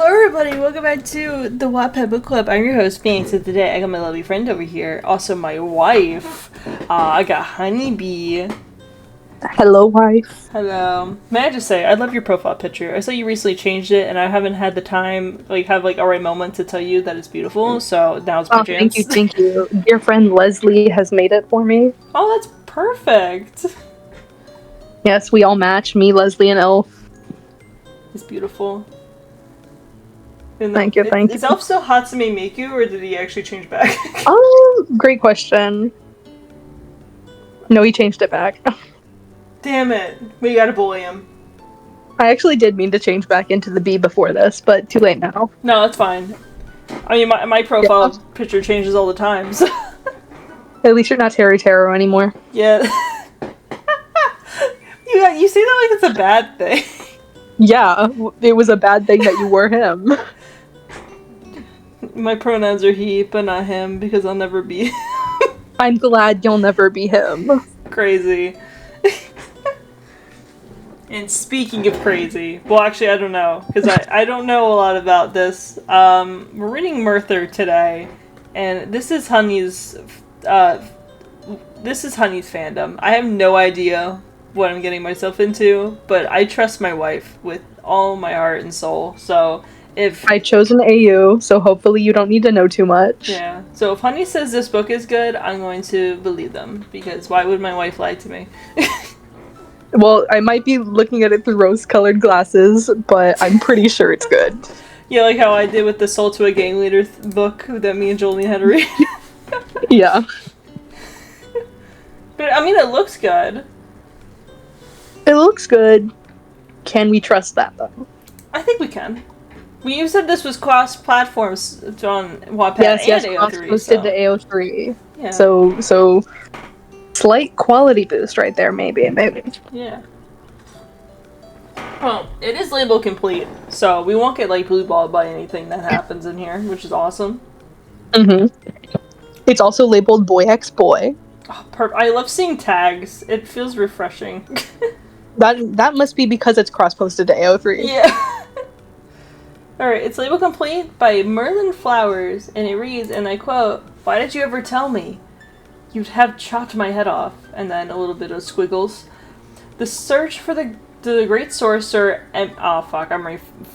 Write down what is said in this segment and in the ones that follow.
Hello everybody, welcome back to the Wattpad Book Club. I'm your host, Phoenix, and today I got my lovely friend over here, also my wife. I got Honeybee. Hello, wife. Hello. May I just say, I love your profile picture. I saw you recently changed it, and I haven't had the time, have a right moment to tell you that it's beautiful, so now's my chance. Thank you. Dear friend Leslie has made it for me. Oh, that's perfect. Yes, we all match, me, Leslie, and Elf. It's beautiful. Thank you. Is Elf still Hatsune Miku, or did he actually change back? Great question. No, he changed it back. Damn it. We gotta bully him. I actually did mean to change back into the B before this, but too late now. No, that's fine. I mean, my profile picture changes all the time, so... At least you're not Terry Taro anymore. Yeah. You say that like it's a bad thing. Yeah, it was a bad thing that you were him. My pronouns are he, but not him, because I'll never be. I'm glad you'll never be him. Crazy. And speaking of crazy, well, actually, I don't know, because I don't know a lot about this. We're reading Merthur today, and this is Honey's fandom. I have no idea what I'm getting myself into, but I trust my wife with all my heart and soul, so if... I chose an AU, so hopefully you don't need to know too much. Yeah, so if Honey says this book is good, I'm going to believe them, because why would my wife lie to me? Well, I might be looking at it through rose-colored glasses, but I'm pretty sure it's good. Yeah, like how I did with the Soul to a Gang Leader book that me and Jolene had to read. Yeah. But, I mean, it looks good. It looks good. Can we trust that, though? I think we can. Well, you said this was cross-platforms on Wattpad and AO3. Cross-posted to AO3. Yeah. So, slight quality boost right there, maybe. Yeah. Well, it is label complete, so we won't get, blue-balled by anything that happens in here, which is awesome. Mm-hmm. It's also labeled Boy X Boy. Oh, I love seeing tags. It feels refreshing. That must be because it's cross-posted to AO3. Yeah. Alright, it's label complete by Merlin Flowers, and it reads, and I quote, "Why did you ever tell me? You'd have chopped my head off," and then a little bit of squiggles. "The search for the great sorcerer,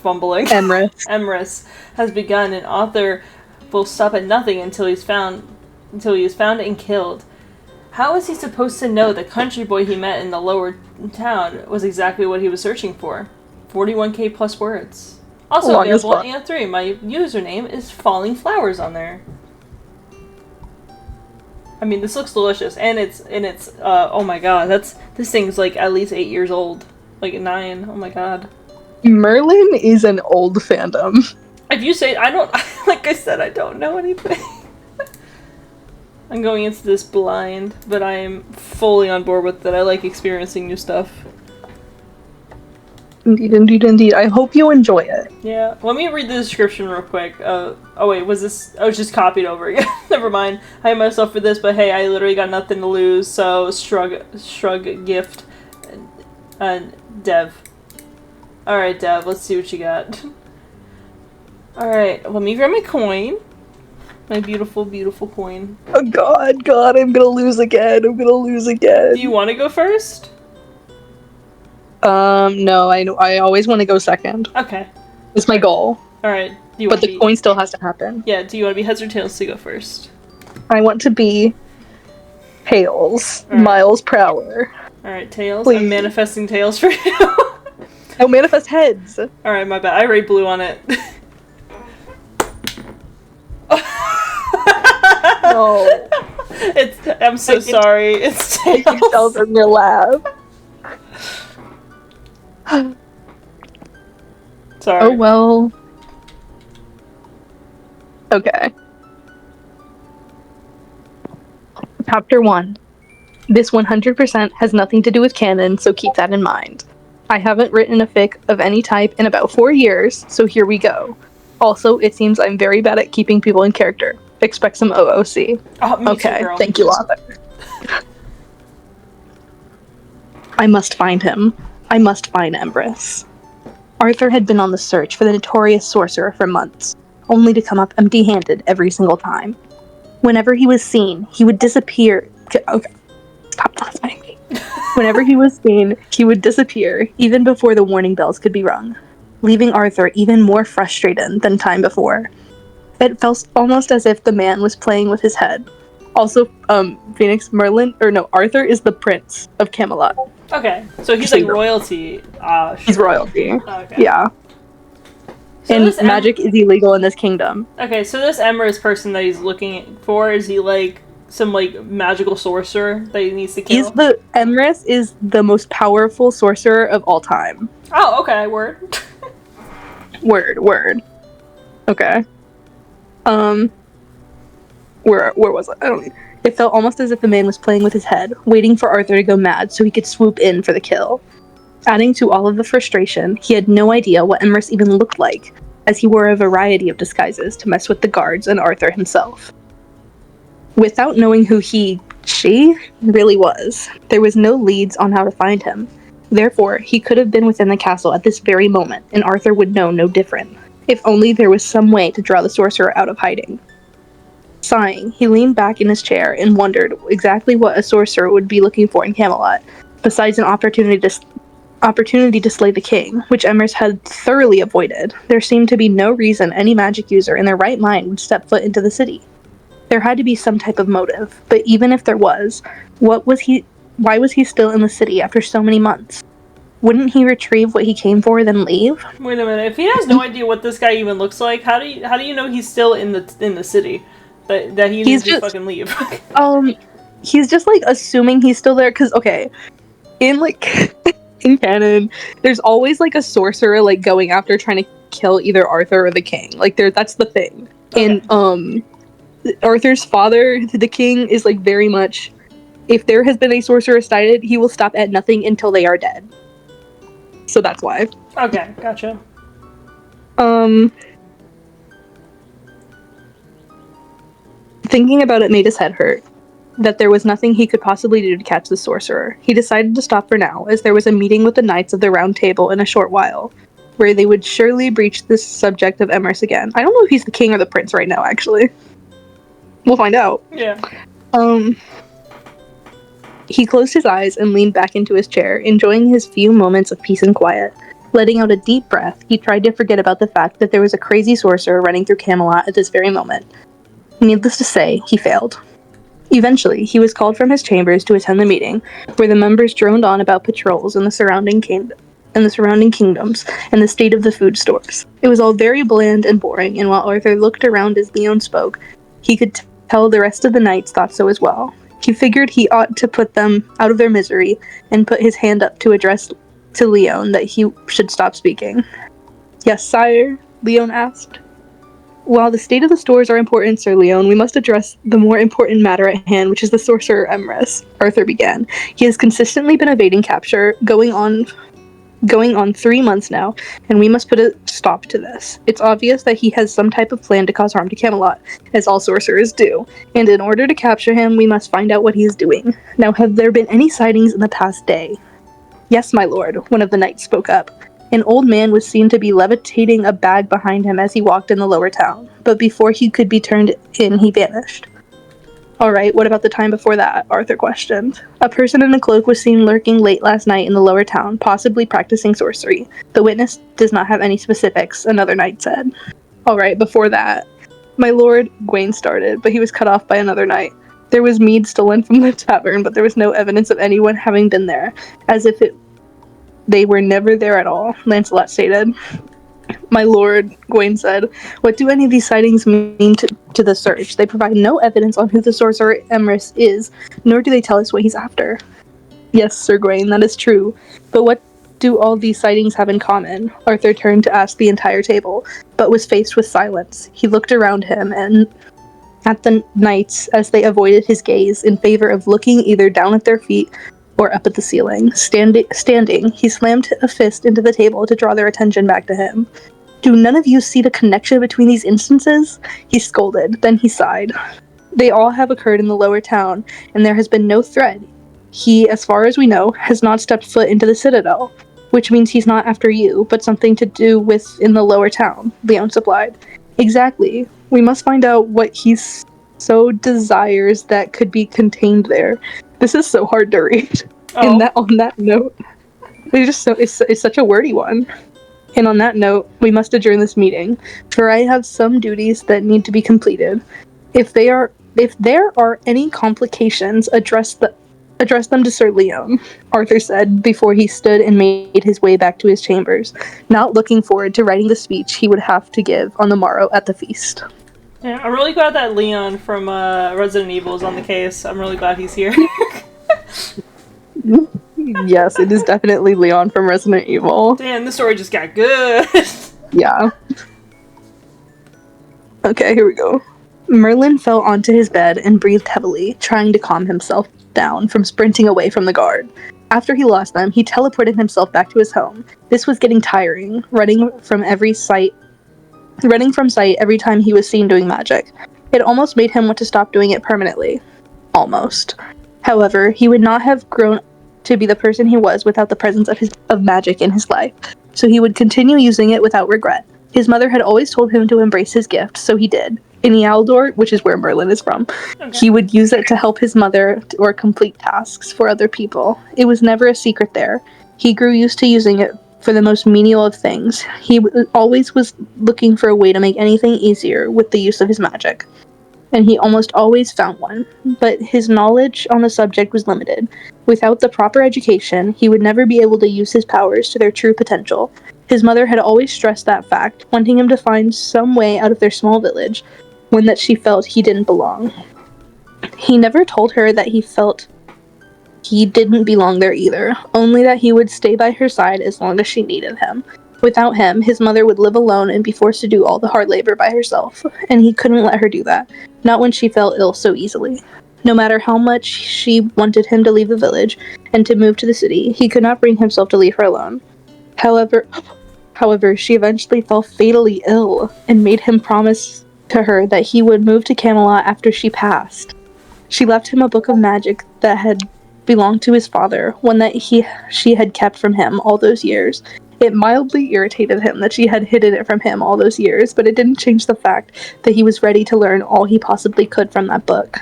fumbling. Emrys has begun, and author will stop at nothing until he is found and killed. How is he supposed to know the country boy he met in the lower town was exactly what he was searching for? 41k plus words. Also available on AO3. My username is Falling Flowers on there." I mean, this looks delicious, and it's oh my god, this thing's at least 8 years old, 9. Oh my god. Merlin is an old fandom. If you say I don't, like I said, I don't know anything. I'm going into this blind, but I am fully on board with it. I like experiencing new stuff. Indeed. I hope you enjoy it. Yeah. Let me read the description real quick. Oh wait, was this... Oh, it's just copied over again. Never mind. I hate myself for this, but hey, I literally got nothing to lose, so shrug gift. Dev. Alright, Dev, let's see what you got. Alright, let me grab my coin. My beautiful, beautiful coin. Oh god, I'm gonna lose again. Do you want to go first? No, I always want to go second. Okay. It's my goal. Alright. But the coin still has to happen. Yeah, do you want to be heads or tails to go first? I want to be tails. Right. Miles per hour. Alright, tails. Please. I'm manifesting tails for you. Oh, manifest heads. Alright, my bad. I already blew on it. No. I'm so sorry. It's tails. You can tell from your laugh. Sorry. Oh well. Okay. Chapter 1. This 100% has nothing to do with canon, so keep that in mind. I haven't written a fic of any type in about 4 years, so here we go. Also, it seems I'm very bad at keeping people in character. Expect some OOC. Oh, me okay, too, girl. Thank you, author. I must find him. I must find Empress. Arthur had been on the search for the notorious sorcerer for months, only to come up empty-handed every single time. Whenever he was seen, he would disappear. Okay, stop fighting me. Whenever he was seen, he would disappear, even before the warning bells could be rung, leaving Arthur even more frustrated than time before. It felt almost as if the man was playing with his head. Also, Arthur is the prince of Camelot. Okay, so he's like royalty. Sure. He's royalty. Okay. Yeah. So and magic is illegal in this kingdom. Okay, so this Emrys person that he's looking for, is he like some like magical sorcerer that he needs to kill? Emrys is the most powerful sorcerer of all time. Oh, okay, word. Word. Okay. Where was I? I don't know. It felt almost as if the man was playing with his head, waiting for Arthur to go mad so he could swoop in for the kill. Adding to all of the frustration, he had no idea what Emrys even looked like, as he wore a variety of disguises to mess with the guards and Arthur himself. Without knowing who she really was, there was no leads on how to find him. Therefore, he could have been within the castle at this very moment, and Arthur would know no different. If only there was some way to draw the sorcerer out of hiding. Sighing, he leaned back in his chair and wondered exactly what a sorcerer would be looking for in Camelot, besides an opportunity to slay the king, which Emrys had thoroughly avoided. There seemed to be no reason any magic user in their right mind would step foot into the city. There had to be some type of motive, but even if there was, why was he still in the city after so many months? Wouldn't he retrieve what he came for, then leave? Wait a minute. If he has no idea what this guy even looks like, how do you know he's still in the city? That he needs to fucking leave. He's just like assuming he's still there because in in canon, there's always like a sorcerer like going after trying to kill either Arthur or the king. Like that's the thing. Okay. And Arthur's father, the king, is like very much, if there has been a sorcerer sighted, he will stop at nothing until they are dead. So that's why. Okay, gotcha. Thinking about it made his head hurt. That there was nothing he could possibly do to catch the sorcerer. He decided to stop for now, as there was a meeting with the Knights of the Round Table in a short while, where they would surely breach this subject of Emrys again. I don't know if he's the king or the prince right now, actually. We'll find out. Yeah. He closed his eyes and leaned back into his chair, enjoying his few moments of peace and quiet. Letting out a deep breath, he tried to forget about the fact that there was a crazy sorcerer running through Camelot at this very moment. Needless to say, he failed. Eventually, he was called from his chambers to attend the meeting, where the members droned on about patrols in the surrounding kingdoms and the state of the food stores. It was all very bland and boring, and while Arthur looked around as Leon spoke, he could tell the rest of the knights thought so as well. He figured he ought to put them out of their misery and put his hand up to address to Leon that he should stop speaking. "Yes, sire?" Leon asked. "While the state of the stores are important, Sir Leon, we must address the more important matter at hand, which is the sorcerer Emrys," Arthur began. "He has consistently been evading capture, going on 3 months now, and we must put a stop to this. It's obvious that he has some type of plan to cause harm to Camelot, as all sorcerers do, and in order to capture him, we must find out what he is doing. Now, have there been any sightings in the past day?" "Yes, my lord," one of the knights spoke up. An old man was seen to be levitating a bag behind him as he walked in the lower town, but before he could be turned in, he vanished. "Alright, what about the time before that?" Arthur questioned. "A person in a cloak was seen lurking late last night in the lower town, possibly practicing sorcery. The witness does not have any specifics," another knight said. "Alright, before that." "My lord," Gawain started, but he was cut off by another knight. "There was mead stolen from the tavern, but there was no evidence of anyone having been there, as if they were never there at all," Lancelot stated. "My lord," Gawain said, "what do any of these sightings mean to the search? They provide no evidence on who the sorcerer Emrys is, nor do they tell us what he's after." "Yes, Sir Gawain, that is true. But what do all these sightings have in common?" Arthur turned to ask the entire table, but was faced with silence. He looked around him and at the knights as they avoided his gaze in favor of looking either down at their feet or up at the ceiling. Standing, he slammed a fist into the table to draw their attention back to him. "Do none of you see the connection between these instances?" He scolded, then he sighed. "They all have occurred in the lower town, and there has been no threat. He, as far as we know, has not stepped foot into the citadel. Which means he's not after you, but something to do with in the lower town, Leon supplied. Exactly. We must find out what he so desires that could be contained there. This is so hard to read. Oh. On that note, it's such a wordy one. And on that note, we must adjourn this meeting, for I have some duties that need to be completed. If there are any complications, address them to Sir Leon, Arthur said before he stood and made his way back to his chambers, not looking forward to writing the speech he would have to give on the morrow at the feast. Yeah, I'm really glad that Leon from Resident Evil is on the case. I'm really glad he's here. Yes, it is definitely Leon from Resident Evil. Damn, this story just got good. Yeah. Okay, here we go. Merlin fell onto his bed and breathed heavily, trying to calm himself down from sprinting away from the guard. After he lost them, he teleported himself back to his home. This was getting tiring, running from sight every time he was seen doing magic. It almost made him want to stop doing it permanently. Almost. However, he would not have grown to be the person he was without the presence of magic in his life, so he would continue using it without regret. His mother had always told him to embrace his gift, so he did. In Ealdor, which is where Merlin is from, he would use it to help his mother or complete tasks for other people. It was never a secret there. He grew used to using it for the most menial of things. He always was looking for a way to make anything easier with the use of his magic. And he almost always found one, but his knowledge on the subject was limited. Without the proper education, he would never be able to use his powers to their true potential. His mother had always stressed that fact, wanting him to find some way out of their small village, one that she felt he didn't belong. He never told her that he felt he didn't belong there either, only that he would stay by her side as long as she needed him. Without him, his mother would live alone and be forced to do all the hard labor by herself, and he couldn't let her do that, not when she fell ill so easily. No matter how much she wanted him to leave the village and to move to the city, he could not bring himself to leave her alone. However, she eventually fell fatally ill and made him promise to her that he would move to Camelot after she passed. She left him a book of magic that had belonged to his father, one that she had kept from him all those years. It mildly irritated him that she had hidden it from him all those years, but it didn't change the fact that he was ready to learn all he possibly could from that book.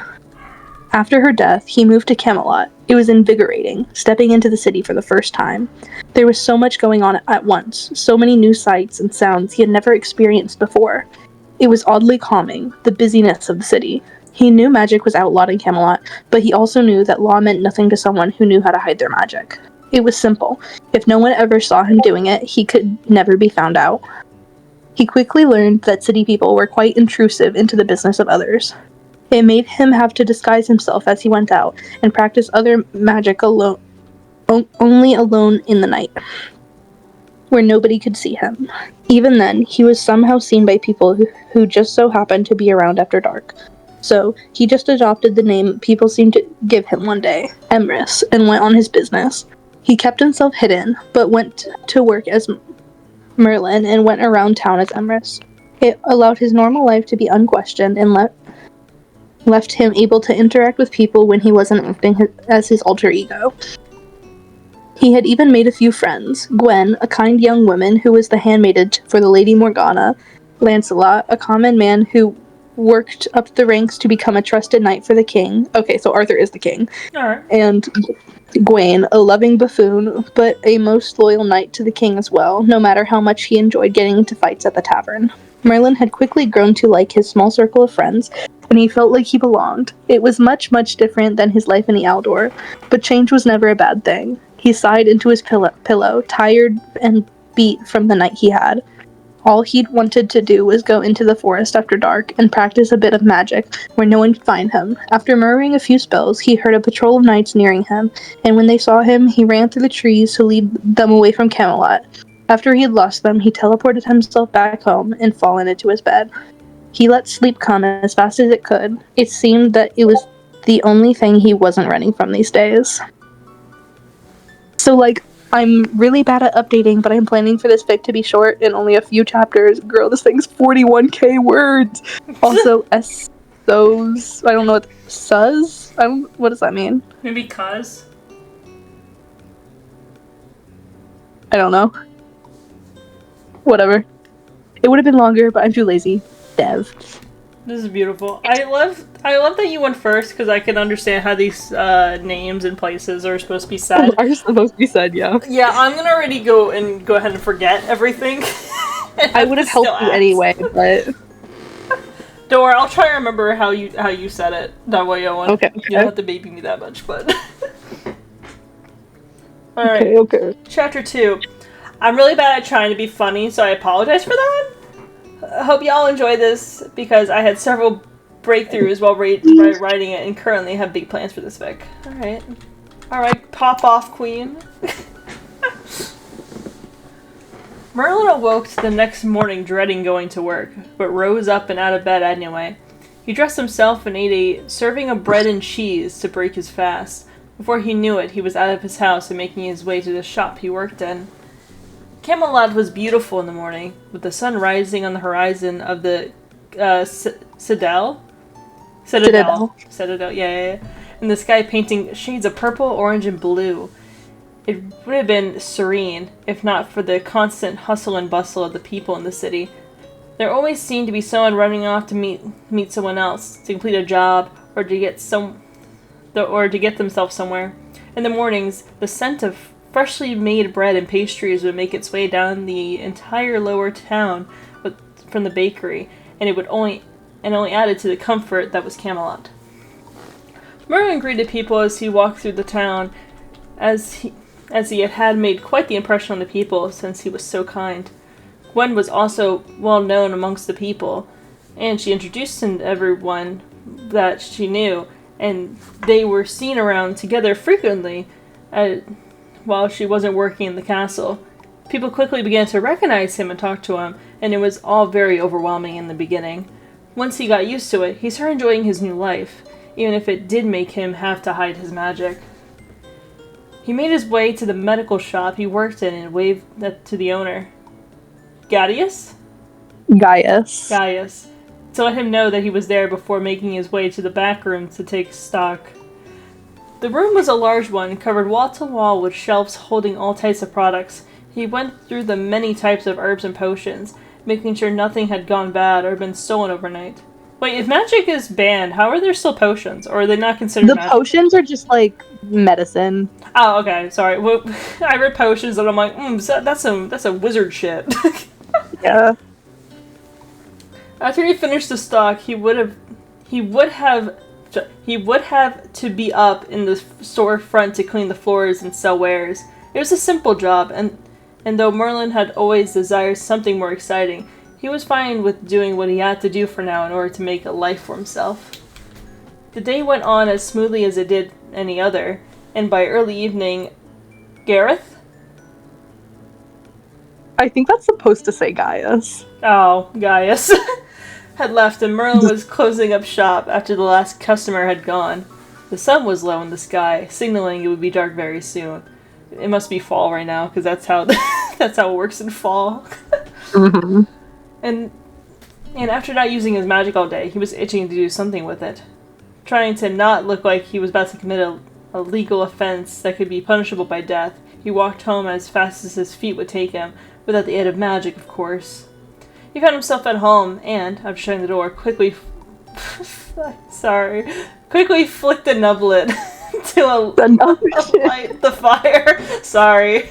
After her death, he moved to Camelot. It was invigorating, stepping into the city for the first time. There was so much going on at once, so many new sights and sounds he had never experienced before. It was oddly calming, the busyness of the city. He knew magic was outlawed in Camelot, but he also knew that law meant nothing to someone who knew how to hide their magic. It was simple. If no one ever saw him doing it, he could never be found out. He quickly learned that city people were quite intrusive into the business of others. It made him have to disguise himself as he went out and practice other magic only alone in the night, where nobody could see him. Even then, he was somehow seen by people who just so happened to be around after dark. So, he just adopted the name people seemed to give him one day, Emrys, and went on his business. He kept himself hidden, but went to work as Merlin and went around town as Emrys. It allowed his normal life to be unquestioned and left him able to interact with people when he wasn't acting as his alter ego. He had even made a few friends. Gwen, a kind young woman who was the handmaid for the Lady Morgana, Lancelot, a common man who worked up the ranks to become a trusted knight for the king. Okay, so Arthur is the king. Alright. And Gawain, a loving buffoon, but a most loyal knight to the king as well, no matter how much he enjoyed getting into fights at the tavern. Merlin had quickly grown to like his small circle of friends, and he felt like he belonged. It was much, much different than his life in Ealdor, but change was never a bad thing. He sighed into his pillow, tired and beat from the night he had. All he'd wanted to do was go into the forest after dark and practice a bit of magic where no one could find him. After murmuring a few spells, he heard a patrol of knights nearing him, and when they saw him, he ran through the trees to lead them away from Camelot. After he had lost them, he teleported himself back home and fallen into his bed. He let sleep come as fast as it could. It seemed that it was the only thing he wasn't running from these days. So, I'm really bad at updating, but I'm planning for this fic to be short and only a few chapters. Girl, this thing's 41k words! Also, SOs, I don't know what does that mean? Maybe cuz? I don't know. Whatever. It would have been longer, but I'm too lazy. Dev. This is beautiful. I love that you went first because I can understand how these names and places are supposed to be said. Are supposed to be said, yeah. Yeah, I'm gonna already go ahead and forget everything. I would have helped you anyway, but don't worry, I'll try to remember how you said it. That way, Owen. Okay. You don't have to baby me that much, but. All right. Okay. Chapter 2. I'm really bad at trying to be funny, so I apologize for that. I hope y'all enjoy this because I had several breakthroughs while writing it and currently have big plans for this fic. Alright, pop off, queen. Merlin awoke the next morning dreading going to work, but rose up and out of bed anyway. He dressed himself and ate a serving of bread and cheese to break his fast. Before he knew it, he was out of his house and making his way to the shop he worked in. Camelot was beautiful in the morning, with the sun rising on the horizon of the Citadel, yeah. And the sky painting shades of purple, orange, and blue. It would have been serene, if not for the constant hustle and bustle of the people in the city. There always seemed to be someone running off to meet someone else, to complete a job, or to get themselves somewhere. In the mornings, the scent of freshly made bread and pastries would make its way down the entire lower town from the bakery, and it would only added to the comfort that was Camelot. Merlin greeted people as he walked through the town, as he had made quite the impression on the people since he was so kind. Gwen was also well known amongst the people, and she introduced him to everyone that she knew, and they were seen around together frequently while she wasn't working in the castle. People quickly began to recognize him and talk to him, and it was all very overwhelming in the beginning. Once he got used to it, he started enjoying his new life, even if it did make him have to hide his magic. He made his way to the medical shop he worked in and waved to the owner. Gaius, to let him know that he was there before making his way to the back room to take stock. The room was a large one, covered wall to wall with shelves holding all types of products. He went through the many types of herbs and potions, making sure nothing had gone bad or been stolen overnight. Wait, if magic is banned, how are there still potions? Or are they not considered magic? The potions are just, like, medicine. Oh, okay, sorry. Well, I read potions and I'm like, that's some wizard shit. Yeah. After he finished the stock, he would have to be up in the storefront to clean the floors and sell wares. It was a simple job, and though Merlin had always desired something more exciting, he was fine with doing what he had to do for now in order to make a life for himself. The day went on as smoothly as it did any other, and by early evening, Gareth? I think that's supposed to say Gaius. Oh, Gaius. Had left, and Merlin was closing up shop after the last customer had gone. The sun was low in the sky, signaling it would be dark very soon. It must be fall right now, because that's how that's how it works in fall. Mm-hmm. And after not using his magic all day, he was itching to do something with it. Trying to not look like he was about to commit a legal offense that could be punishable by death, he walked home as fast as his feet would take him, without the aid of magic, of course. He found himself at home, and, after shutting the door, quickly flicked the nublet to light the fire. Sorry.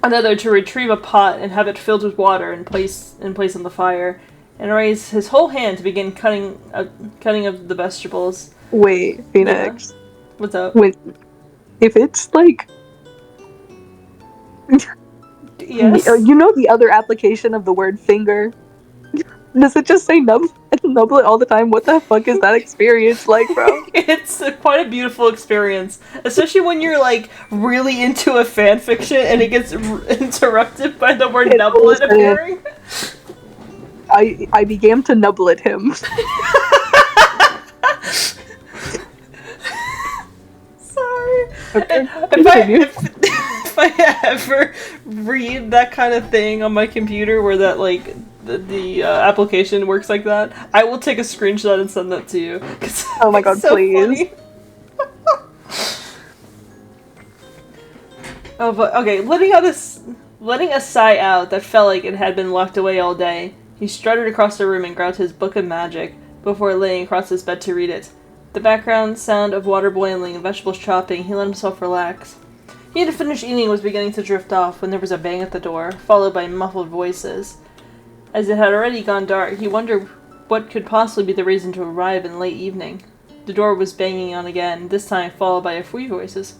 Another to retrieve a pot and have it filled with water and place on the fire, and raise his whole hand to begin cutting of the vegetables. Wait, Phoenix. Yeah. What's up? Wait, if it's like... Yes? You know the other application of the word finger? Does it just say nublet all the time? What the fuck is that experience like, bro? It's quite a beautiful experience. Especially when you're, like, really into a fanfiction and it gets interrupted by the word nublet appearing. I began to nublet him. Sorry. Okay. If I ever read that kind of thing on my computer where that, like, the application works like that, I will take a screenshot and send that to you. Oh my god, so please. Oh, but okay, letting a sigh out that felt like it had been locked away all day, he strutted across the room and grabbed his book of magic before laying across his bed to read it. The background sound of water boiling and vegetables chopping, he let himself relax. He had finished eating and was beginning to drift off when there was a bang at the door, followed by muffled voices. As it had already gone dark, he wondered what could possibly be the reason to arrive in late evening. The door was banging on again, this time followed by a few voices.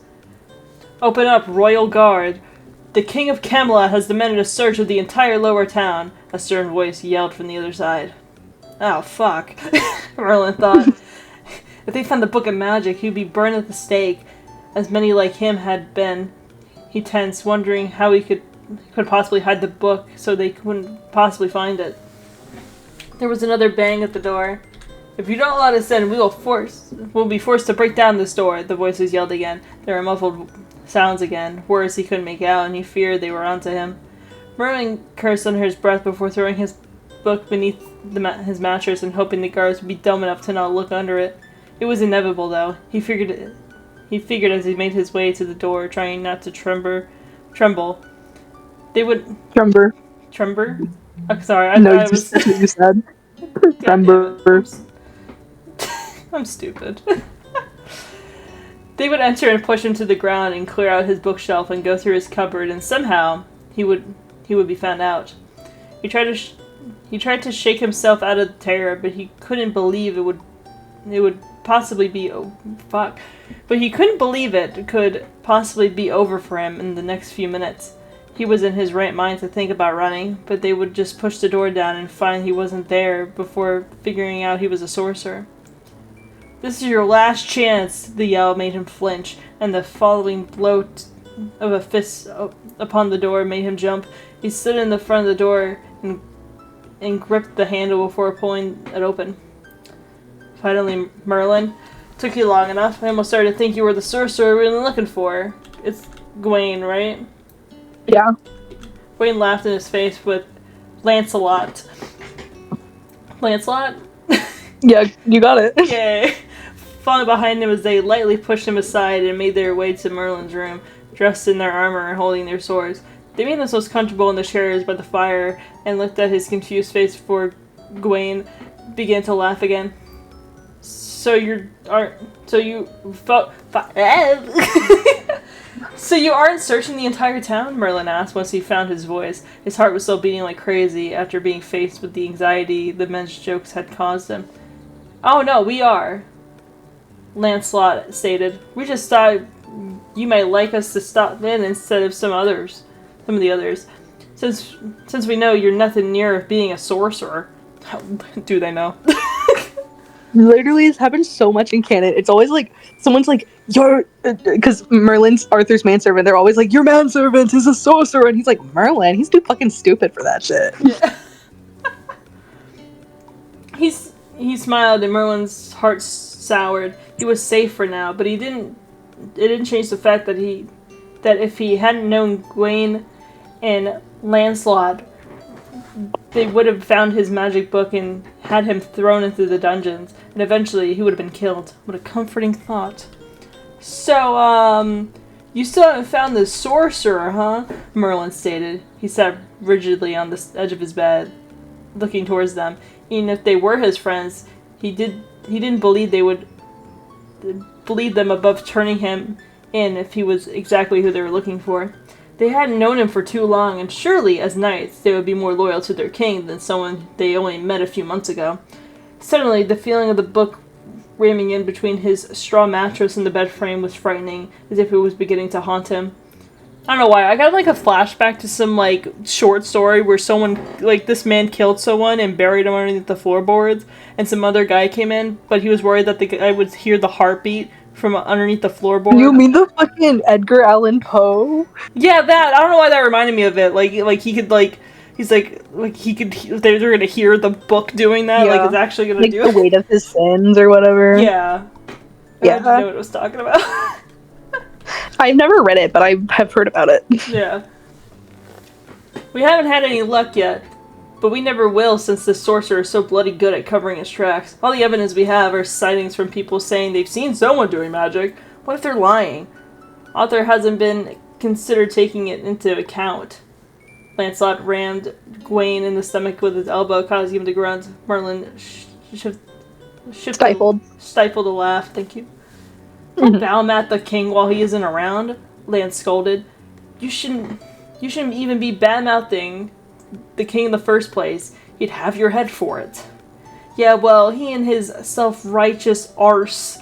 "Open up, royal guard! The King of Camelot has demanded a search of the entire lower town," a stern voice yelled from the other side. Oh, fuck, Merlin thought. If they found the Book of Magic, he'd be burned at the stake, as many like him had been. He tensed, wondering how he could possibly hide the book so they couldn't possibly find it. There was another bang at the door. "If you don't let us in, we'll be forced to break down this door," the voices yelled again. There were muffled sounds again, words he couldn't make out, and he feared they were onto him. Merlin cursed under his breath before throwing his book beneath his mattress and hoping the guards would be dumb enough to not look under it. It was inevitable, though. He figured as he made his way to the door, trying not to tremble. They would... Trember. Trember? Oh, sorry, I No, thought it was... that's what you said. Trember. I'm stupid. They would enter and push him to the ground and clear out his bookshelf and go through his cupboard, and somehow he would be found out. He tried to shake himself out of the terror, but he couldn't believe it would possibly be But he couldn't believe it could possibly be over for him in the next few minutes. He was in his right mind to think about running, but they would just push the door down and find he wasn't there before figuring out he was a sorcerer. "This is your last chance," the yell made him flinch, and the following blow of a fist upon the door made him jump. He stood in the front of the door and gripped the handle before pulling it open. "Finally, Merlin. Took you long enough. I almost started to think you were the sorcerer we were looking for. It's Gawain, right?" Yeah. Gawain laughed in his face with Lancelot. Lancelot? Yeah, you got it. Yay. Following behind him as they lightly pushed him aside and made their way to Merlin's room, dressed in their armor and holding their swords. They made themselves comfortable in the chairs by the fire and looked at his confused face before Gawain began to laugh again. So you aren't searching the entire town?" Merlin asked once he found his voice. His heart was still beating like crazy after being faced with the anxiety the men's jokes had caused him. "Oh no, we are," Lancelot stated. "We just thought you might like us to stop in instead of some of the others. Since we know you're nothing near being a sorcerer." How do they know? Literally, it's happened so much in canon. It's always like, someone's like, "You're..." Because Merlin's Arthur's manservant, they're always like, "Your manservant is a sorcerer," and he's like, "Merlin, he's too fucking stupid for that shit." Yeah. He smiled and Merlin's heart soured. He was safe for now, but it didn't change the fact that if he hadn't known Gawain and Lancelot, they would have found his magic book and had him thrown into the dungeons, and eventually he would have been killed. What a comforting thought. "So, you still haven't found the sorcerer, huh?" Merlin stated. He sat rigidly on the edge of his bed, looking towards them. Even if they were his friends, he didn't believe they would believe them above turning him in if he was exactly who they were looking for. They hadn't known him for too long, and surely, as knights, they would be more loyal to their king than someone they only met a few months ago. Suddenly, the feeling of the book ramming in between his straw mattress and the bed frame was frightening, as if it was beginning to haunt him. I don't know why, I got like a flashback to some like short story where someone, like this man killed someone and buried him underneath the floorboards, and some other guy came in, but he was worried that the guy would hear the heartbeat from underneath the floorboard. You mean the fucking Edgar Allan Poe? Yeah, that. I don't know why that reminded me of it. Like he could they're gonna hear the book doing that. Yeah. Like it's actually gonna like do the weight of his sins or whatever. Yeah. Yeah. I didn't know what it was talking about. I've never read it, but I have heard about it. Yeah. We haven't had any luck yet, but we never will since the sorcerer is so bloody good at covering his tracks. All the evidence we have are sightings from people saying they've seen someone doing magic. What if they're lying? Arthur hasn't been consider taking it into account. Lancelot rammed Gawain in the stomach with his elbow, causing him to grunt. Merlin stifled a laugh. Thank you. Don't badmouth the king while he isn't around, Lance scolded. You shouldn't even be badmouthing the king in the first place. You'd have your head for it. Yeah, well, he and his self-righteous arse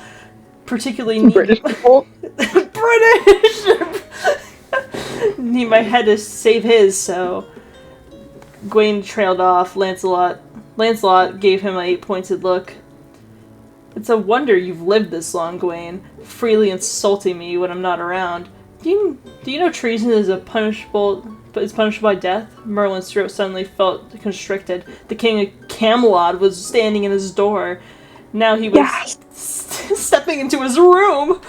particularly need... British people? British! Need my head to save his, so... Gawain trailed off. Lancelot gave him a pointed look. It's a wonder you've lived this long, Gawain, freely insulting me when I'm not around. Do you know treason is punishable by death? Merlin's throat suddenly felt constricted. The king of Camelot was standing in his door. Now he was stepping into his room.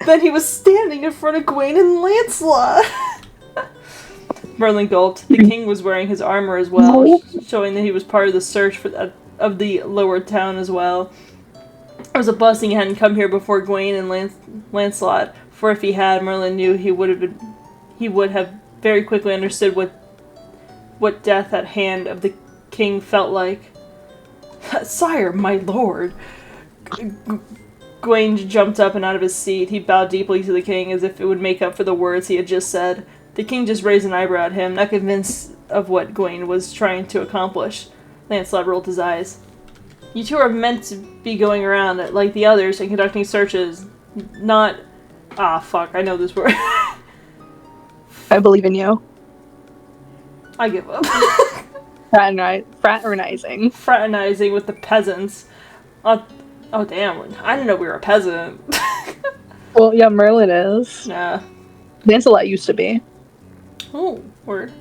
Then he was standing in front of Gawain and Lancelot. Merlin gulped. The king was wearing his armor as well, showing that he was part of the search of the lower town as well. I was a blessing he hadn't come here before Gawain and Lancelot, for if he had, Merlin knew he would have very quickly understood what death at hand of the king felt like. Sire, my lord! Gawain jumped up and out of his seat. He bowed deeply to the king as if it would make up for the words he had just said. The king just raised an eyebrow at him, not convinced of what Gawain was trying to accomplish. Lancelot rolled his eyes. You two are meant to be going around like the others and conducting searches, not... Ah, fuck, I know this word. I believe in you. I give up. Fraternizing. Fraternizing with the peasants. Oh, damn, I didn't know we were a peasant. Well, yeah, Merlin is. Nah. Lancelot used to be. Oh, word.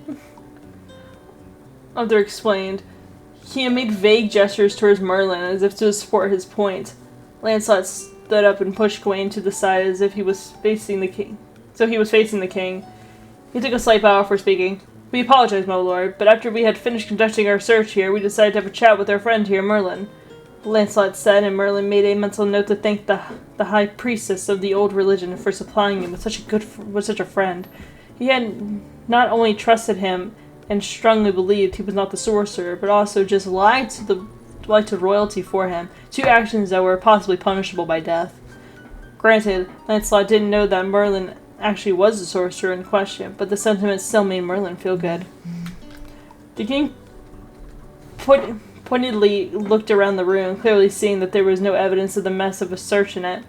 Arthur explained. He had made vague gestures towards Merlin as if to support his point. Lancelot stood up and pushed Gawain to the side as if he was facing the king. So he was facing the king. He took a slight bow for speaking. We apologize, my lord, but after we had finished conducting our search here, we decided to have a chat with our friend here, Merlin. Lancelot said, and Merlin made a mental note to thank the high priestess of the old religion for supplying him with such a friend. He had not only trusted him and strongly believed he was not the sorcerer, but also just lied to royalty for him, two actions that were possibly punishable by death. Granted, Lancelot didn't know that Merlin actually was the sorcerer in question, but the sentiment still made Merlin feel good. The king pointedly looked around the room, clearly seeing that there was no evidence of the mess of a search in it.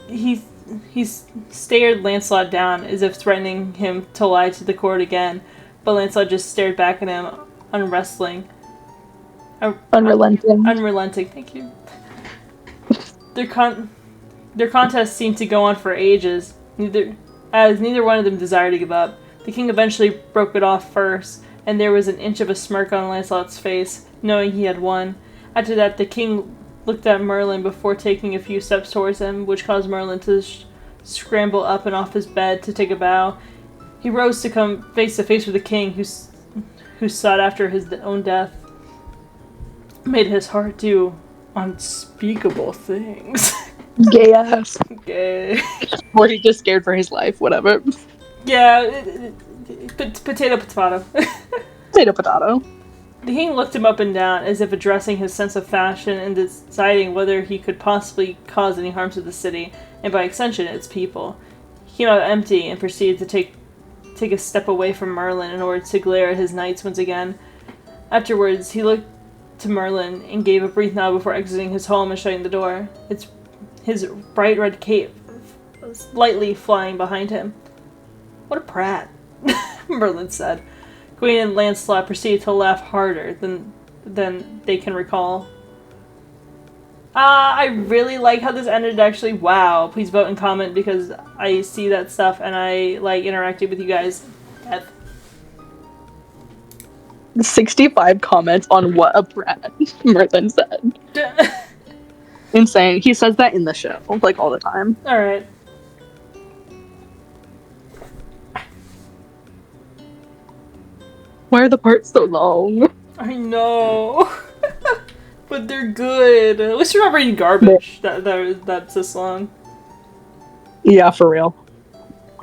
He stared Lancelot down, as if threatening him to lie to the court again, but Lancelot just stared back at him, unrelenting. Unrelenting, thank you. Their contest seemed to go on for ages, neither one of them desired to give up. The king eventually broke it off first, and there was an inch of a smirk on Lancelot's face, knowing he had won. After that, the king looked at Merlin before taking a few steps towards him, which caused Merlin to scramble up and off his bed to take a bow. He rose to come face to face with the king, who sought after his own death. Made his heart do unspeakable things. Gay ass. Gay. Or he just scared for his life, whatever. Yeah, potato. Potato potato. The king looked him up and down, as if addressing his sense of fashion and deciding whether he could possibly cause any harm to the city, and by extension, its people. He came out empty and proceeded to take a step away from Merlin in order to glare at his knights once again. Afterwards, he looked to Merlin and gave a brief nod before exiting his home and shutting the door. His bright red cape lightly flying behind him. What a prat, Merlin said. Gawain and Lancelot proceeded to laugh harder than they can recall. I really like how this ended, actually. Wow. Please vote and comment because I see that stuff and I like interacting with you guys. 65 comments on what a brat Merlin said. Insane. He says that in the show, like, all the time. Alright. Why are the parts so long? I know. But they're good. At least you're not reading garbage that's this long. Yeah, for real.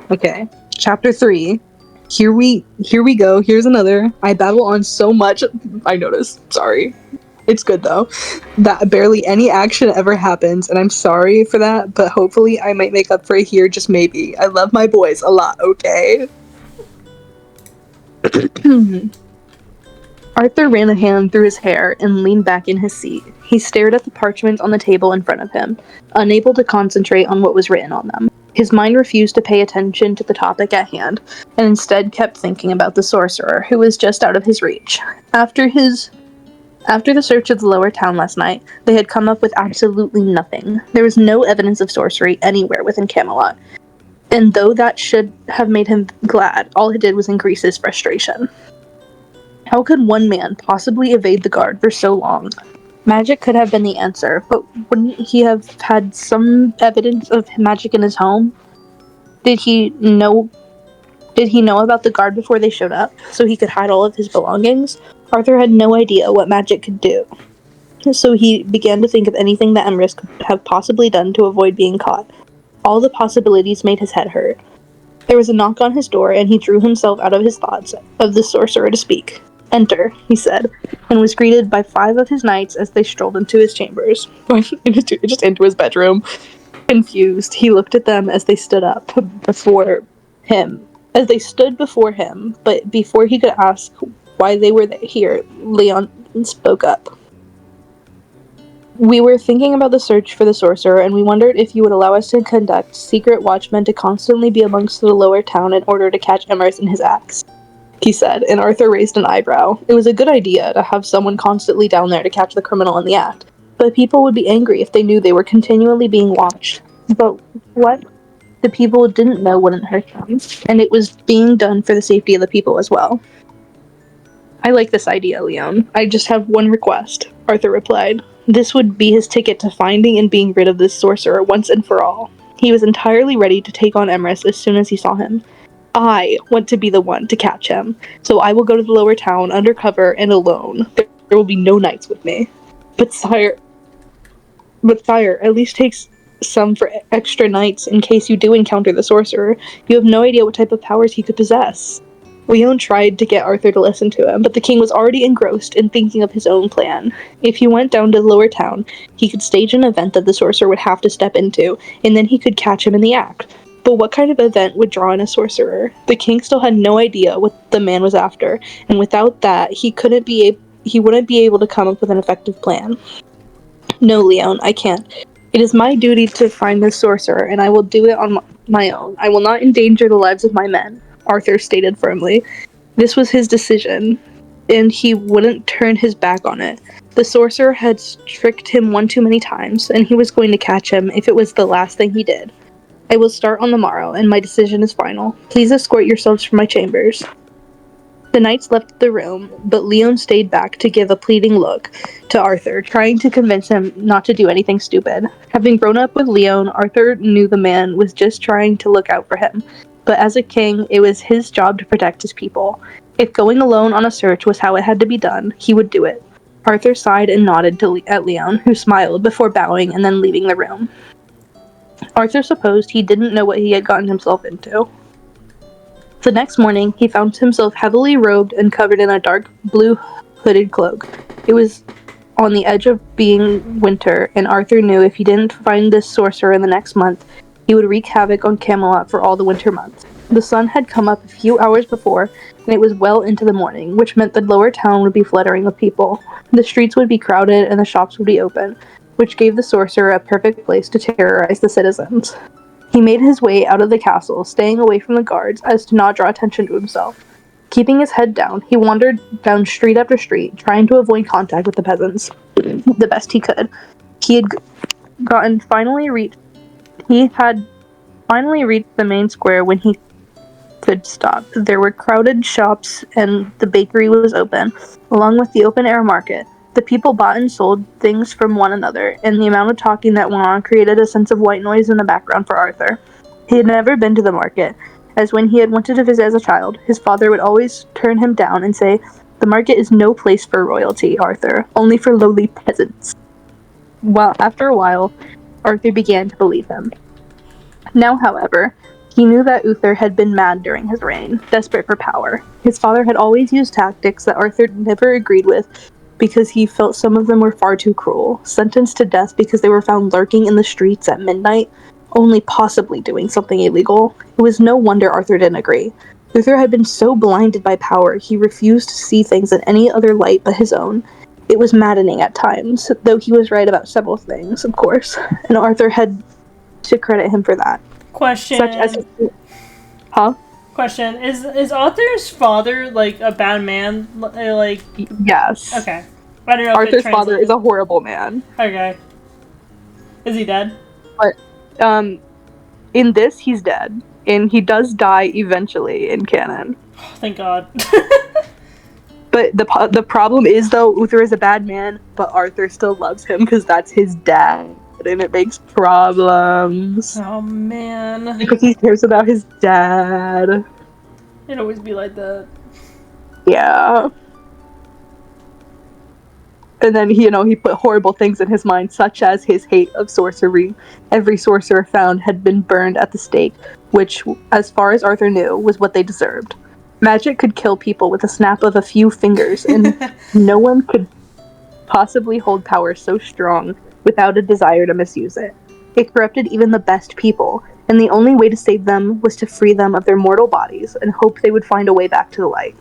Okay. Chapter 3. Here we go. Here's another. I babble on so much. I noticed. Sorry. It's good though. That barely any action ever happens, and I'm sorry for that, but hopefully I might make up for it here, just maybe. I love my boys a lot, okay? Arthur ran a hand through his hair and leaned back in his seat. He stared at the parchments on the table in front of him, unable to concentrate on what was written on them. His mind refused to pay attention to the topic at hand, and instead kept thinking about the sorcerer, who was just out of his reach. After the search of the lower town last night, they had come up with absolutely nothing. There was no evidence of sorcery anywhere within Camelot, and though that should have made him glad, all it did was increase his frustration. How could one man possibly evade the guard for so long? Magic could have been the answer, but wouldn't he have had some evidence of magic in his home? Did he know about the guard before they showed up, so he could hide all of his belongings? Arthur had no idea what magic could do, so he began to think of anything that Emrys could have possibly done to avoid being caught. All the possibilities made his head hurt. There was a knock on his door, and he drew himself out of his thoughts of the sorcerer to speak. "Enter," he said, and was greeted by 5 of his knights as they strolled into his chambers. Just into his bedroom. Confused, he looked at them as they stood before him, but before he could ask why they were here, Leon spoke up. "We were thinking about the search for the sorcerer, and we wondered if you would allow us to conduct secret watchmen to constantly be amongst the lower town in order to catch Emrys in his acts," he said, and Arthur raised an eyebrow. It was a good idea to have someone constantly down there to catch the criminal in the act, but people would be angry if they knew they were continually being watched. But what the people didn't know wouldn't hurt them, and it was being done for the safety of the people as well. "I like this idea, Leon. I just have one request," Arthur replied. This would be his ticket to finding and being rid of this sorcerer once and for all. He was entirely ready to take on Emrys as soon as he saw him. "I want to be the one to catch him, so I will go to the lower town undercover and alone. There will be no knights with me." But sire, at least take some for extra knights in case you do encounter the sorcerer. You have no idea what type of powers he could possess." Leon tried to get Arthur to listen to him, but the king was already engrossed in thinking of his own plan. If he went down to the lower town, he could stage an event that the sorcerer would have to step into, and then he could catch him in the act. But what kind of event would draw in a sorcerer? The king still had no idea what the man was after, and without that, he wouldn't be able to come up with an effective plan. "No, Leon, I can't. It is my duty to find this sorcerer, and I will do it on my own. I will not endanger the lives of my men," Arthur stated firmly. This was his decision, and he wouldn't turn his back on it. The sorcerer had tricked him one too many times, and he was going to catch him if it was the last thing he did. "I will start on the morrow, and my decision is final. Please escort yourselves from my chambers." The knights left the room, but Leon stayed back to give a pleading look to Arthur, trying to convince him not to do anything stupid. Having grown up with Leon, Arthur knew the man was just trying to look out for him. But as a king, it was his job to protect his people. If going alone on a search was how it had to be done, he would do it. Arthur sighed and nodded at Leon, who smiled before bowing and then leaving the room. Arthur supposed he didn't know what he had gotten himself into. The next morning, he found himself heavily robed and covered in a dark blue hooded cloak. It was on the edge of being winter, and Arthur knew if he didn't find this sorcerer in the next month, he would wreak havoc on Camelot for all the winter months. The sun had come up a few hours before, and it was well into the morning, which meant the lower town would be fluttering with people. The streets would be crowded, and the shops would be open, which gave the sorcerer a perfect place to terrorize the citizens. He made his way out of the castle, staying away from the guards as to not draw attention to himself. Keeping his head down, he wandered down street after street, trying to avoid contact with the peasants the best he could. He had finally reached the main square when he could stop. There were crowded shops and the bakery was open, along with the open-air market. The people bought and sold things from one another, and the amount of talking that went on created a sense of white noise in the background for Arthur. He had never been to the market, as when he had wanted to visit as a child, his father would always turn him down and say, "The market is no place for royalty, Arthur, only for lowly peasants." Well, after a while, Arthur began to believe him. Now, however, he knew that Uther had been mad during his reign, desperate for power. His father had always used tactics that Arthur never agreed with because he felt some of them were far too cruel. Sentenced to death because they were found lurking in the streets at midnight, only possibly doing something illegal. It was no wonder Arthur didn't agree. Uther had been so blinded by power, he refused to see things in any other light but his own. It was maddening at times, though he was right about several things, of course, and Arthur had to credit him for that. Question. Such as... Huh? Question. Is Arthur's father, like, a bad man? Like... Yes. Okay. I don't know if Arthur's father is a horrible man. Okay. Is he dead? But, in this, he's dead. And he does die eventually in canon. Oh, thank God. But the problem is, though, Uther is a bad man, but Arthur still loves him because that's his dad. And it makes problems. Oh, man. Because he cares about his dad. It'd always be like that. Yeah. And then, he put horrible things in his mind, such as his hate of sorcery. Every sorcerer found had been burned at the stake, which, as far as Arthur knew, was what they deserved. Magic could kill people with a snap of a few fingers, and no one could possibly hold power so strong without a desire to misuse it. It corrupted even the best people, and the only way to save them was to free them of their mortal bodies and hope they would find a way back to the light.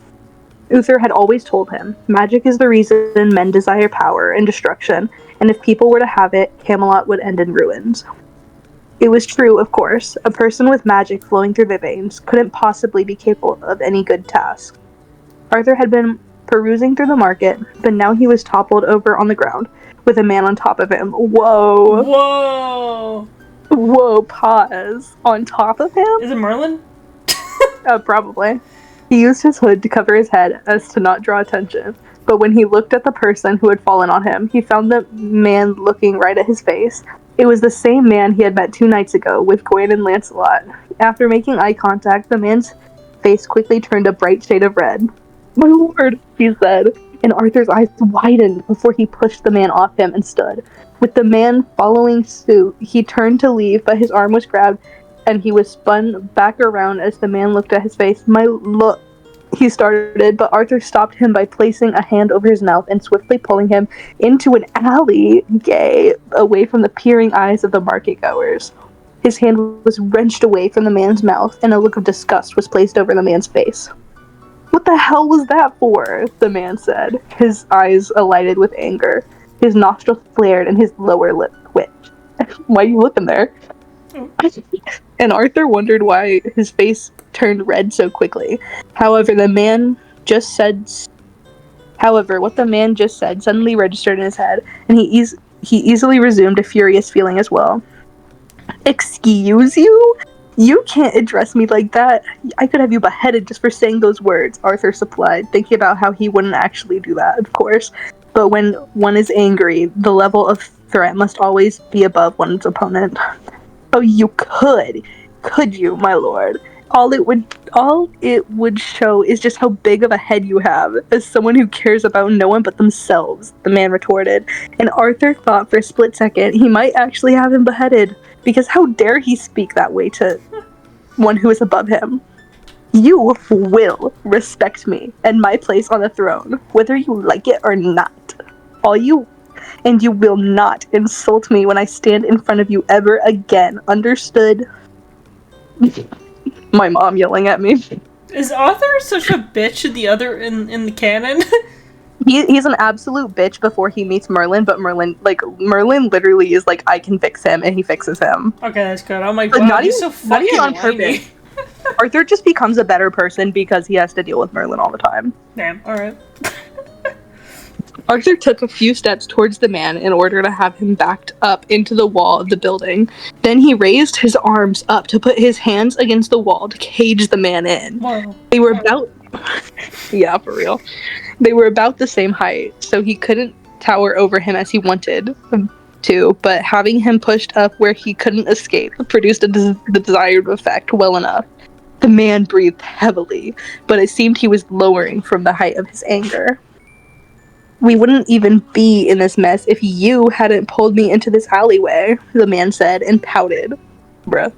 Uther had always told him, magic is the reason men desire power and destruction, and if people were to have it, Camelot would end in ruins. It was true, of course. A person with magic flowing through their veins couldn't possibly be capable of any good task. Arthur had been perusing through the market, but now he was toppled over on the ground, with a man on top of him. Whoa! Whoa! Whoa, pause. On top of him? Is it Merlin? Probably. He used his hood to cover his head as to not draw attention, but when he looked at the person who had fallen on him, he found the man looking right at his face. It was the same man he had met 2 nights ago with Gawain and Lancelot. After making eye contact, the man's face quickly turned a bright shade of red. "My lord," he said, and Arthur's eyes widened before he pushed the man off him and stood. With the man following suit, he turned to leave, but his arm was grabbed and he was spun back around as the man looked at his face. He started, but Arthur stopped him by placing a hand over his mouth and swiftly pulling him into an alley, away from the peering eyes of the market-goers. His hand was wrenched away from the man's mouth, and a look of disgust was placed over the man's face. "What the hell was that for?" the man said. His eyes alighted with anger. His nostrils flared and his lower lip twitched. "Why are you looking there?" And Arthur wondered why his face turned red so quickly. However, what the man just said suddenly registered in his head, and he easily resumed a furious feeling as well. "Excuse you? You can't address me like that. I could have you beheaded just for saying those words," Arthur supplied, thinking about how he wouldn't actually do that, of course. But when one is angry, the level of threat must always be above one's opponent. "Oh, you could you, my lord? All it would show is just how big of a head you have, as someone who cares about no one but themselves," the man retorted. And Arthur thought for a split second he might actually have him beheaded, because how dare he speak that way to one who is above him? "You will respect me and my place on the throne, whether you like it or not. And you will not insult me when I stand in front of you ever again. Understood?" My mom yelling at me. Is Arthur such a bitch in the canon? He's an absolute bitch before he meets Merlin, but Merlin literally is like, I can fix him, and he fixes him. Okay, that's good. I'm like, wow, he's so fucking on purpose. Arthur just becomes a better person because he has to deal with Merlin all the time. Damn, alright. Arthur took a few steps towards the man in order to have him backed up into the wall of the building. Then he raised his arms up to put his hands against the wall to cage the man in. Whoa. They were about... yeah, for real. They were about the same height, so he couldn't tower over him as he wanted to, but having him pushed up where he couldn't escape produced the desired effect well enough. The man breathed heavily, but it seemed he was lowering from the height of his anger. "We wouldn't even be in this mess if you hadn't pulled me into this alleyway," the man said and pouted. Bruh.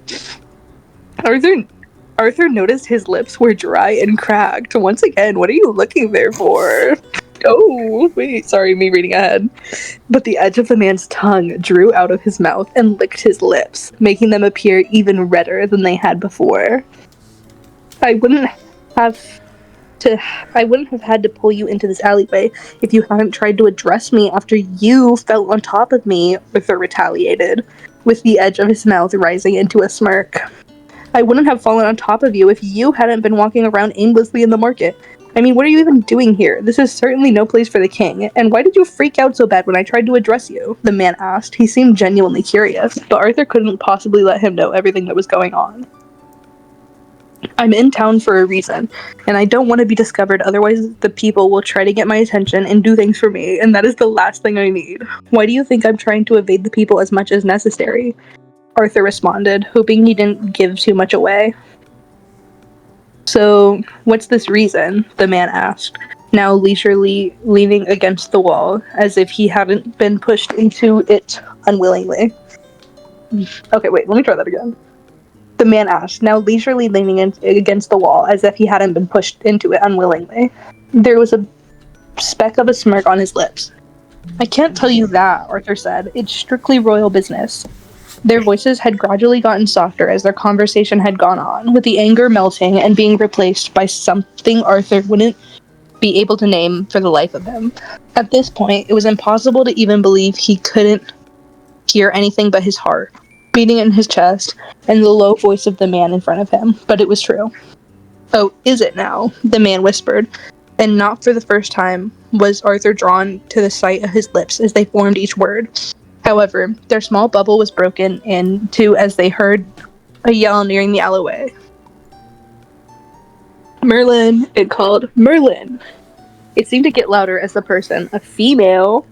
Arthur noticed his lips were dry and cracked. Once again, what are you looking there for? Oh, wait, sorry, me reading ahead. But the edge of the man's tongue drew out of his mouth and licked his lips, making them appear even redder than they had before. I wouldn't have had to pull you into this alleyway if you hadn't tried to address me after you fell on top of me, Merthur retaliated, with the edge of his mouth rising into a smirk. I wouldn't have fallen on top of you if you hadn't been walking around aimlessly in the market. I mean, what are you even doing here? This is certainly no place for the king. And why did you freak out so bad when I tried to address you? The man asked. He seemed genuinely curious, but Arthur couldn't possibly let him know everything that was going on. I'm in town for a reason, and I don't want to be discovered, otherwise the people will try to get my attention and do things for me, and that is the last thing I need. Why do you think I'm trying to evade the people as much as necessary? Arthur responded, hoping he didn't give too much away. So, what's this reason? The man asked, now leisurely leaning against the wall, as if he hadn't been pushed into it unwillingly. Okay, wait, let me try that again. The man asked, now leisurely leaning against the wall, as if he hadn't been pushed into it unwillingly. There was a speck of a smirk on his lips. I can't tell you that, Arthur said. It's strictly royal business. Their voices had gradually gotten softer as their conversation had gone on, with the anger melting and being replaced by something Arthur wouldn't be able to name for the life of him. At this point, it was impossible to even believe he couldn't hear anything but his heart beating in his chest and the low voice of the man in front of him, but it was true. Oh, is it now? The man whispered, and not for the first time was Arthur drawn to the sight of his lips as they formed each word. However, their small bubble was broken into as they heard a yell nearing the alleyway. Merlin, it called. Merlin! It seemed to get louder as the person, a female,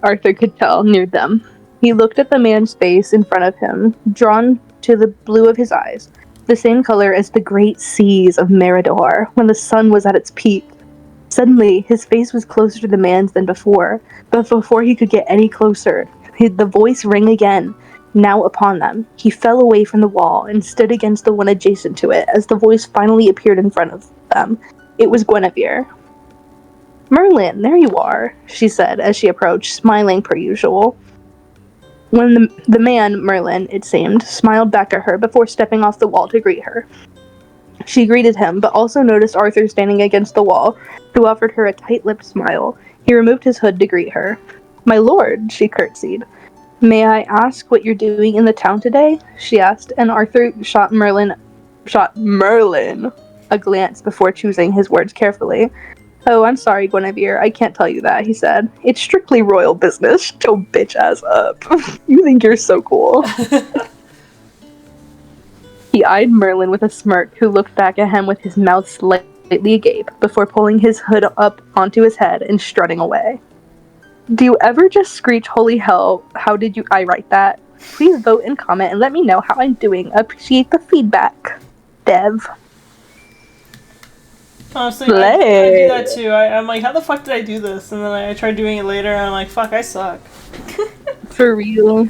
Arthur could tell, near them. He looked at the man's face in front of him, drawn to the blue of his eyes, the same color as the great seas of Meridor when the sun was at its peak. Suddenly, his face was closer to the man's than before, but before he could get any closer, the voice rang again, now upon them. He fell away from the wall and stood against the one adjacent to it as the voice finally appeared in front of them. It was Guinevere. Merlin, there you are, she said as she approached, smiling per usual. When the man, Merlin, it seemed, smiled back at her before stepping off the wall to greet her. She greeted him, but also noticed Arthur standing against the wall, who offered her a tight-lipped smile. He removed his hood to greet her. My lord, she curtsied. May I ask what you're doing in the town today? She asked, and Arthur shot Merlin a glance before choosing his words carefully. Oh, I'm sorry, Guinevere, I can't tell you that, he said. It's strictly royal business. Shut your bitch ass up. You think you're so cool. He eyed Merlin with a smirk, who looked back at him with his mouth slightly agape, before pulling his hood up onto his head and strutting away. Do you ever just screech, holy hell, how did I write that? Please vote and comment and let me know how I'm doing. Appreciate the feedback. Dev. Honestly, I do that too. I'm like, how the fuck did I do this? And then I tried doing it later and I'm like, fuck, I suck. For real.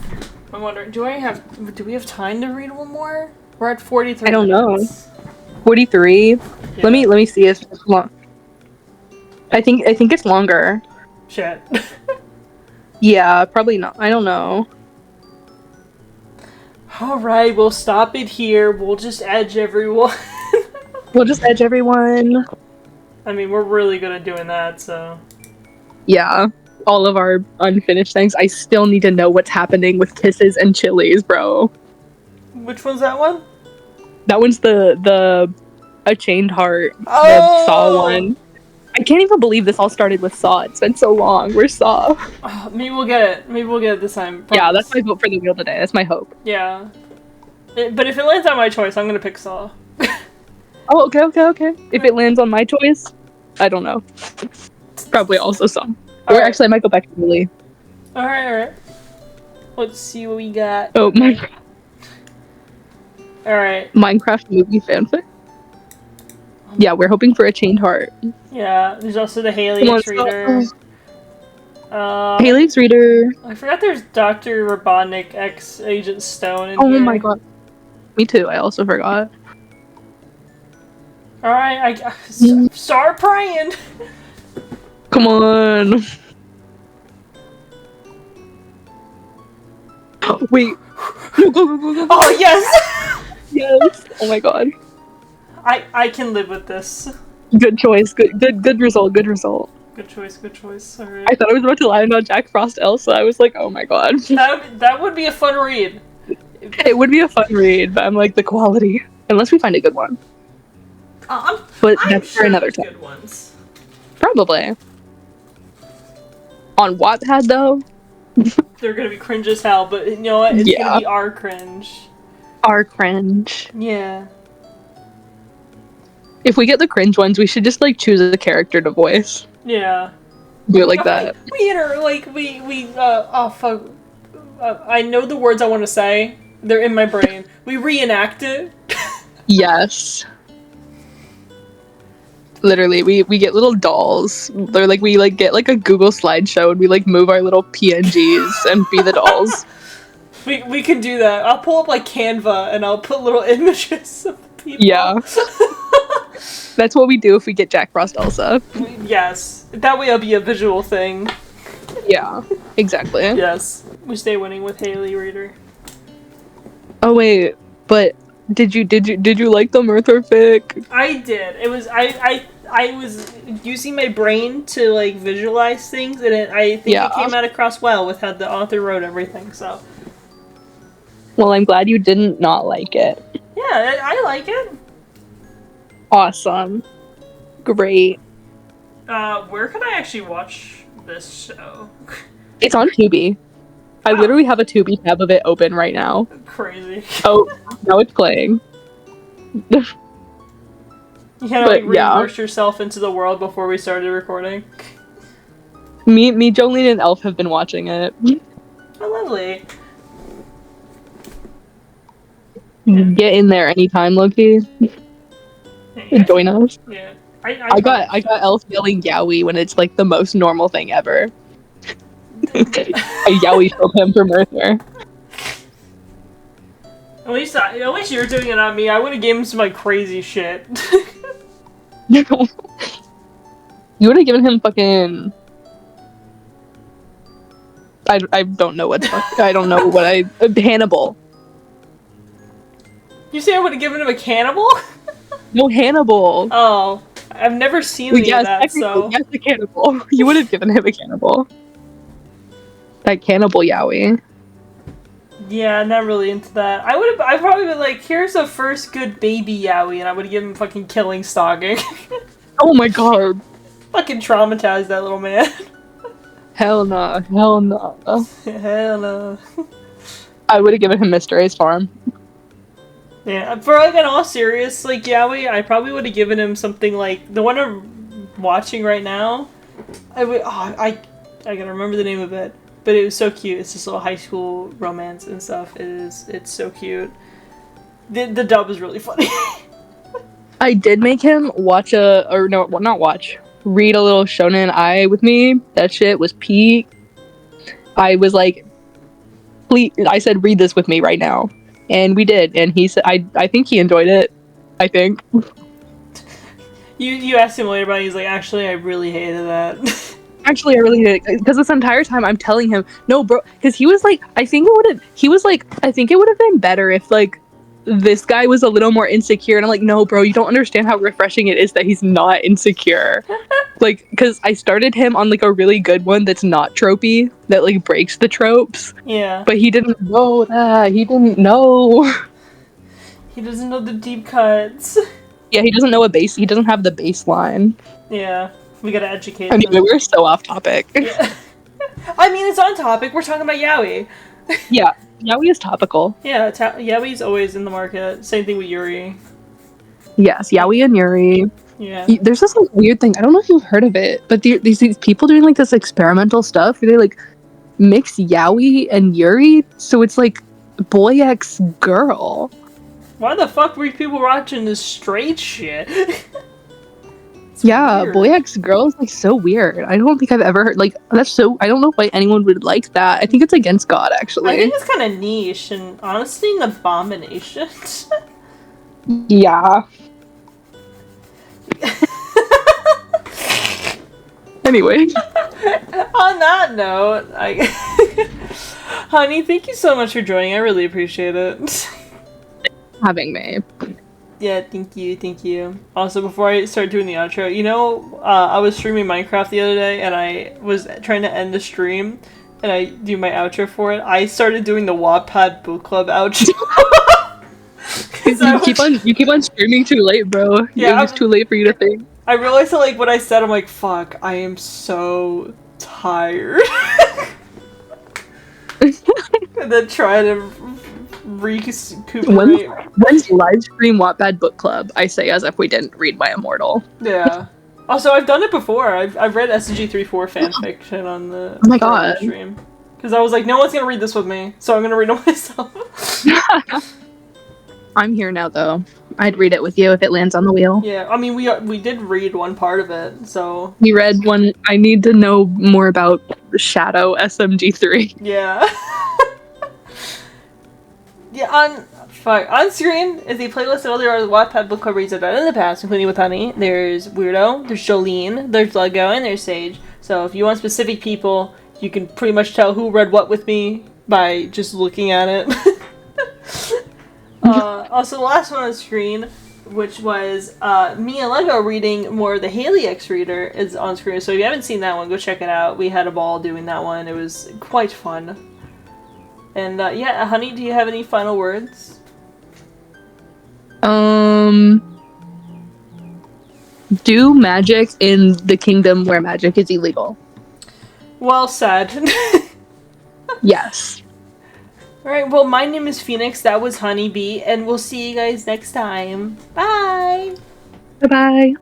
I'm wondering, do we have time to read one more? We're at 43 I don't minutes. know. 43? Yeah. Let me see if it's long. I think it's longer. Shit. Yeah, probably not. I don't know. Alright, we'll stop it here. We'll just edge everyone. We'll just edge everyone. I mean, we're really good at doing that, so... Yeah. All of our unfinished things. I still need to know what's happening with kisses and chilies, bro. Which one's that one? That one's the A Chained Heart. Oh! The Saw one. I can't even believe this all started with Saw. It's been so long. Where's Saw? Oh, maybe we'll get it. Maybe we'll get it this time. Yeah, that's my vote for the wheel today. That's my hope. Yeah. But if it lands on my choice, I'm gonna pick Saw. Oh, okay. If it lands on my choice, I don't know. Probably also some. Or right. actually, I might go back to Lily. Alright. Let's see what we got. Oh, Minecraft. Alright. Minecraft movie fanfic? Yeah, we're hoping for A Chained Heart. Yeah, there's also the Haley reader. Haley's reader. I forgot there's Dr. Robotnik X Agent Stone in here. Oh my god. Me too, I also forgot. Alright, start praying! Come on. Wait. No, go. Oh, yes! Yes. Oh my god. I can live with this. Good choice. Good result. Good result. Good choice. Alright. I thought I was about to land on Jack Frost Elsa. I was like, oh my god. That would be a fun read. It would be a fun read, but I'm like, the quality. Unless we find a good one. But that's for another time. Good ones. Probably. On Wattpad, though? They're gonna be cringe as hell, but you know what? It's gonna be our cringe. Our cringe. Yeah. If we get the cringe ones, we should just, like, choose a character to voice. Yeah. Do it like that. Oh fuck. I know the words I want to say. They're in my brain. We reenact it. Yes. Literally, we get little dolls. They're like, we like get like a Google slideshow and we like move our little PNGs and be the dolls. We can do that. I'll pull up like Canva and I'll put little images of people. Yeah. That's what we do if we get Jack Frost Elsa. Yes. That way it'll be a visual thing. Yeah, exactly. Yes. We stay winning with Haley Reader. Oh wait, but did you like the Merthur fic? I did. It was I was using my brain to like visualize things, and I think it came out across well with how the author wrote everything. So. Well, I'm glad you didn't not like it. Yeah, I like it. Awesome. Great. Where can I actually watch this show? It's on Tubi. I literally have a Tubi tab of it open right now. Crazy. Oh, now it's playing. You kind of like reimmerse yourself into the world before we started recording. Me, Jolene, and Elf have been watching it. Oh, lovely. Get in there anytime, Loki. Join us. Yeah. I got Elf yelling Yowie when it's like the most normal thing ever. I Yowie killed him for Merthur. At least you're doing it on me. I would have given him some like crazy shit. You would have given him fucking. I don't know what. I don't know what I. Hannibal. You say I would have given him a cannibal? No, Hannibal. Oh, I've never seen any of that. So yes, a cannibal. You would have given him a cannibal. That cannibal Yowie. Yeah, not really into that. I'd probably been like, here's a first good baby Yowie, and I would have given him fucking killing stalking. Oh my god. Fucking traumatized that little man. Hell no. Hell no. Hell no. I would have given him Mr. A's farm. Yeah, for like an all serious like Yowie, I probably would have given him something like the one I'm watching right now. I gotta remember the name of it. But it was so cute. It's this little high school romance and stuff. It's so cute. The dub is really funny. I did make him watch read a little Shonen Ai with me. That shit was peak. I was like, please, I said, read this with me right now. And we did. And he said, I think he enjoyed it. I think. You asked him later about it. He's like, actually, I really hated that. Actually, I really did, because this entire time I'm telling him, no, bro, because he was like, I think it would have been better if, like, this guy was a little more insecure, and I'm like, no, bro, you don't understand how refreshing it is that he's not insecure. Like, because I started him on, like, a really good one that's not tropey, that, like, breaks the tropes. Yeah. But he didn't know that. He didn't know. He doesn't know the deep cuts. Yeah, he doesn't know he doesn't have the baseline. Yeah. We gotta educate them. We're so off topic. Yeah. I mean, it's on topic. We're talking about Yowie. Yeah, Yowie is topical. Yeah, Yowie's always in the market. Same thing with Yuri. Yes, Yowie and Yuri. Yeah. There's this like, weird thing. I don't know if you've heard of it, but these people doing like this experimental stuff where they like mix Yowie and Yuri, so it's like boy x girl. Why the fuck were people watching this straight shit? Yeah, weird. boy X girl is like so weird. I don't think I've ever heard like that's so. I don't know why anyone would like that. I think it's against God, actually. I think it's kind of niche and honestly an abomination. Yeah. Anyway. On that note, honey, thank you so much for joining. I really appreciate it. Having me. Yeah, thank you. Also, before I start doing the outro, I was streaming Minecraft the other day, and I was trying to end the stream, and I do my outro for it. I started doing the Wattpad book club outro. You keep on streaming too late, bro. Yeah, it was too late for you to think. I realized that, like, what I said, I'm like, fuck, I am so tired. And then try to recuperate. When's live stream Wattpad book club? I say as if we didn't read My Immortal. Yeah. Also, I've done it before. I've read SG34 fanfiction on the oh my god stream. Because I was like, no one's gonna read this with me, so I'm gonna read it myself. I'm here now, though. I'd read it with you if it lands on the wheel. Yeah, I mean, we did read one part of it, so... We read one... I need to know more about Shadow SMG3. Yeah. Yeah, on screen is a playlist of other Wattpad book club reads I've done in the past, including with Honey. There's Weirdo, there's Jolene, there's Lego, and there's Sage. So if you want specific people, you can pretty much tell who read what with me by just looking at it. Also, the last one on screen, which was me and Lego reading more of the Haley X Reader, is on screen. So if you haven't seen that one, go check it out. We had a ball doing that one. It was quite fun. And yeah, Honey, do you have any final words? Do magic in the kingdom where magic is illegal. Well said. Yes. Alright, well, my name is Phoenix, that was Honeybee, and we'll see you guys next time. Bye! Bye-bye.